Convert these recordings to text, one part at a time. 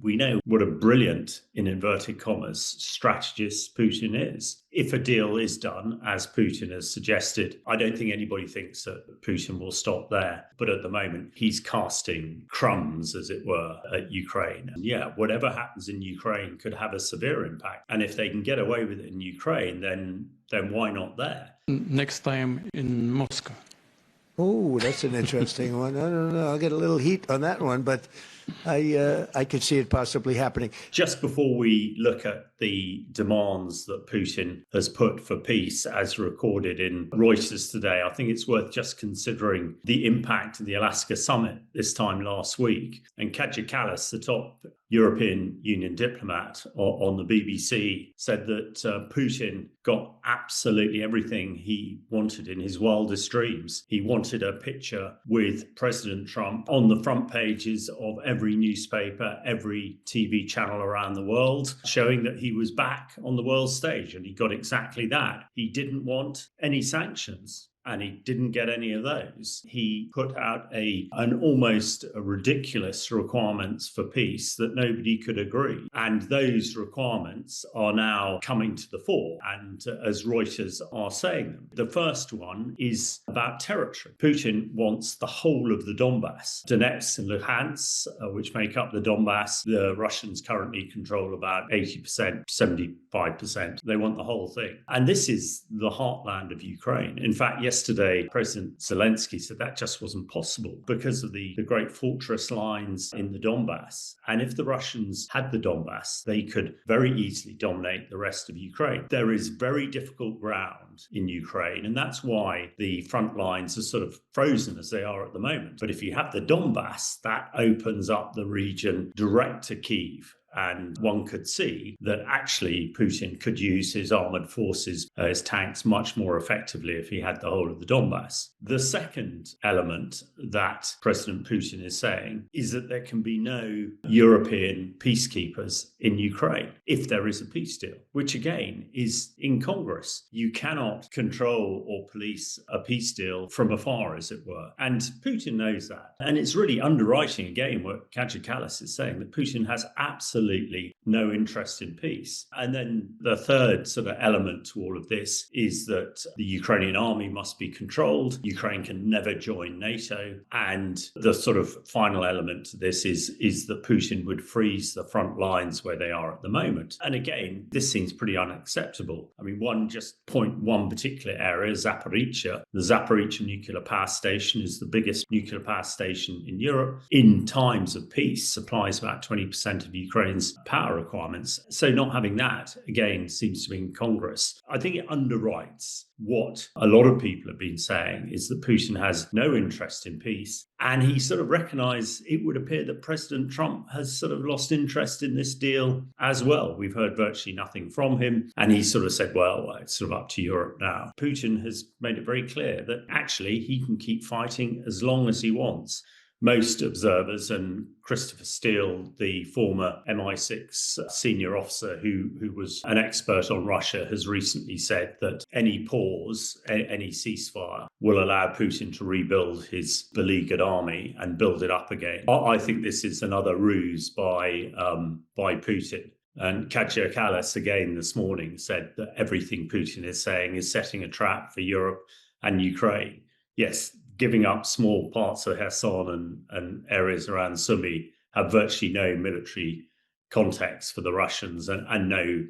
we know what a brilliant, in inverted commas, strategist Putin is. If a deal is done, as Putin has suggested, I don't think anybody thinks that Putin will stop there. But at the moment, he's casting crumbs, as it were, at Ukraine. And yeah, whatever happens in Ukraine could have a severe impact. And if they can get away with it in Ukraine, then why not there? Next time in Moscow. Oh, that's an interesting one. I don't know. I'll get a little heat on that one, but I could see it possibly happening. Just before we look at the demands that Putin has put for peace, as recorded in Reuters today, I think it's worth just considering the impact of the Alaska summit this time last week. And Kaja Kallas, the top European Union diplomat on the BBC, said that Putin got absolutely everything he wanted in his wildest dreams. He wanted a picture with President Trump on the front pages of every newspaper, every TV channel around the world, showing that he was back on the world stage, and he got exactly that. He didn't want any sanctions, and he didn't get any of those. He put out an almost ridiculous requirements for peace that nobody could agree. And those requirements are now coming to the fore, and as Reuters are saying them. The first one is about territory. Putin wants the whole of the Donbas. Donetsk and Luhansk, which make up the Donbas, the Russians currently control about 80%, 75%. They want the whole thing. And this is the heartland of Ukraine. In fact, yesterday, President Zelensky said that just wasn't possible because of the great fortress lines in the Donbas. And if the Russians had the Donbas, they could very easily dominate the rest of Ukraine. There is very difficult ground in Ukraine, and that's why the front lines are sort of frozen as they are at the moment. But if you have the Donbas, that opens up the region direct to Kyiv. And one could see that actually Putin could use his armored forces, his tanks, much more effectively if he had the whole of the Donbas. The second element that President Putin is saying is that there can be no European peacekeepers in Ukraine if there is a peace deal, which again is incongruous. You cannot control or police a peace deal from afar, as it were. And Putin knows that. And it's really underwriting again what Kaja Kallas is saying, that Putin has absolutely no interest in peace. And then the third sort of element to all of this is that the Ukrainian army must be controlled. Ukraine can never join NATO. And the sort of final element to this is that Putin would freeze the front lines where they are at the moment. And again, this seems pretty unacceptable. I mean, one particular area, Zaporizhzhia. The Zaporizhzhia nuclear power station is the biggest nuclear power station in Europe. In times of peace, supplies about 20% of Ukraine's power requirements. So not having that, again, seems to be incongruous. I think it underwrites what a lot of people have been saying, is that Putin has no interest in peace. And he sort of recognized, it would appear that President Trump has sort of lost interest in this deal as well. We've heard virtually nothing from him. And he sort of said, well, it's sort of up to Europe now. Putin has made it very clear that actually he can keep fighting as long as he wants. Most observers, and Christopher Steele, the former MI6 senior officer who was an expert on Russia, has recently said that any pause, any ceasefire, will allow Putin to rebuild his beleaguered army and build it up again. I think this is another ruse by Putin. And Kaja Kallas, again this morning, said that everything Putin is saying is setting a trap for Europe and Ukraine. Yes, giving up small parts of Kherson and areas around Sumy have virtually no military context for the Russians and no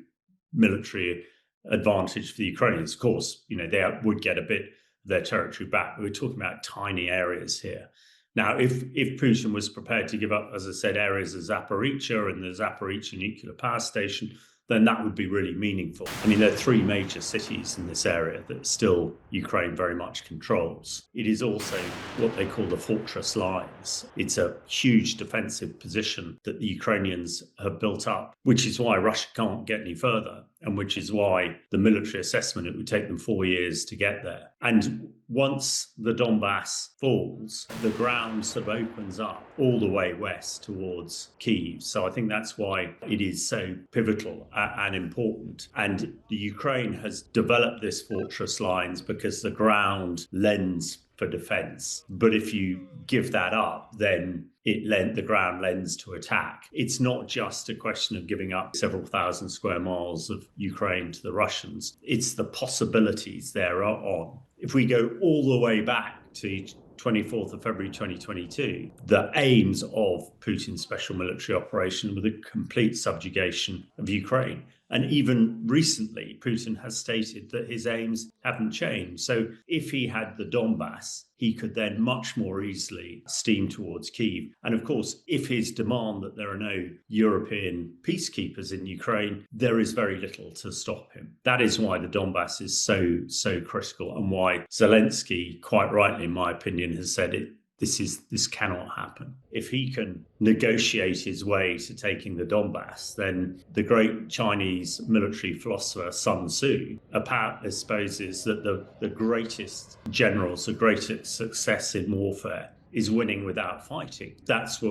military advantage for the Ukrainians. Of course, they would get a bit of their territory back. We're talking about tiny areas here. Now, if Putin was prepared to give up, as I said, areas of Zaporizhzhia and the Zaporizhzhia nuclear power station, then that would be really meaningful. I mean, there are three major cities in this area that still Ukraine very much controls. It is also what they call the fortress lines. It's a huge defensive position that the Ukrainians have built up, which is why Russia can't get any further, and which is why the military assessment, it would take them 4 years to get there. And once the Donbas falls, the ground sort of opens up all the way west towards Kyiv. So I think that's why it is so pivotal and important. And the Ukraine has developed this fortress lines because the ground lends for defense. But if you give that up, then the ground lends to attack. It's not just a question of giving up several thousand square miles of Ukraine to the Russians. It's the possibilities there are on. If we go all the way back to 24th of February 2022, the aims of Putin's special military operation were the complete subjugation of Ukraine. And even recently, Putin has stated that his aims haven't changed. So if he had the Donbas, he could then much more easily steam towards Kyiv. And of course, if his demand that there are no European peacekeepers in Ukraine, there is very little to stop him. That is why the Donbas is so critical, and why Zelensky, quite rightly, in my opinion, has said this cannot happen. If he can negotiate his way to taking the Donbas, then the great Chinese military philosopher Sun Tzu apparently supposes that the greatest generals, the greatest success in warfare is winning without fighting. That's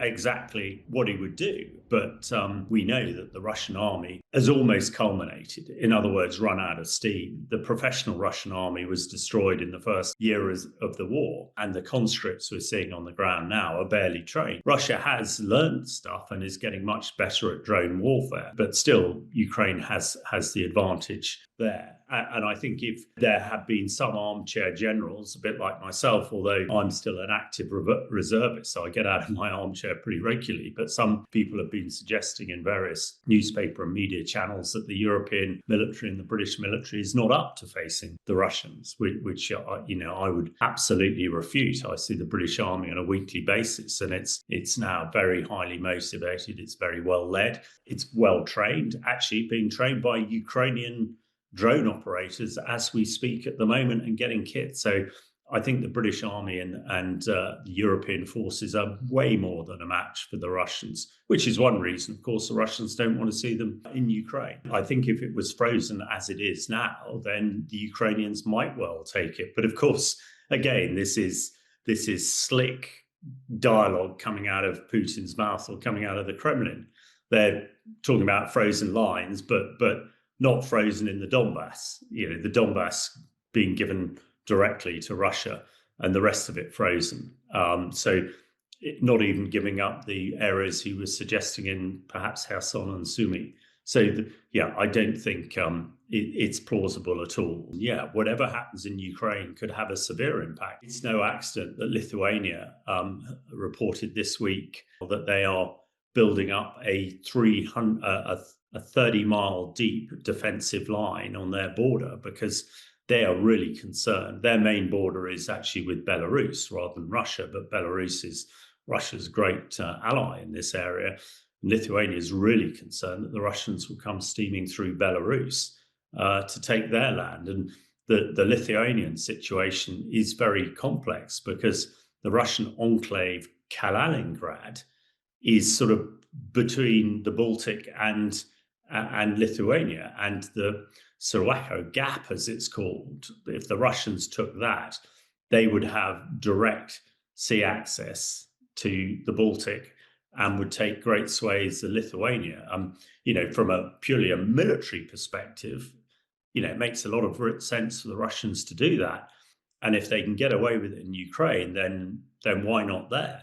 exactly what he would do. But we know that the Russian army has almost culminated. In other words, run out of steam. The professional Russian army was destroyed in the first year of the war, and the conscripts we're seeing on the ground now are barely trained. Russia has learned stuff and is getting much better at drone warfare, but still Ukraine has the advantage there. And I think if there have been some armchair generals, a bit like myself, although I'm still an active reservist, so I get out of my armchair pretty regularly, but some people have been suggesting in various newspaper and media channels that the European military and the British military is not up to facing the Russians, which I would absolutely refute. I see the British Army on a weekly basis, and it's now very highly motivated. It's very well led. It's well trained, actually being trained by Ukrainian drone operators as we speak at the moment, and getting kit. So I think the British Army and the European forces are way more than a match for the Russians, which is one reason, of course, the Russians don't want to see them in Ukraine. I think if it was frozen as it is now, then the Ukrainians might well take it. But of course, again, this is slick dialogue coming out of Putin's mouth or coming out of the Kremlin. They're talking about frozen lines, but not frozen in the Donbas. The Donbas being given directly to Russia and the rest of it frozen. So not even giving up the areas he was suggesting in perhaps Kherson and Sumy. So, I don't think it's plausible at all. Whatever happens in Ukraine could have a severe impact. It's no accident that Lithuania reported this week that they are building up a 30-mile deep defensive line on their border, because they are really concerned. Their main border is actually with Belarus rather than Russia, but Belarus is Russia's great ally in this area. Lithuania is really concerned that the Russians will come steaming through Belarus to take their land. And the Lithuanian situation is very complex, because the Russian enclave Kaliningrad is sort of between the Baltic and Lithuania, and the Sulaco Gap, as it's called. If the Russians took that, they would have direct sea access to the Baltic and would take great swathes of Lithuania. From a purely military perspective, it makes a lot of sense for the Russians to do that. And if they can get away with it in Ukraine, then why not there?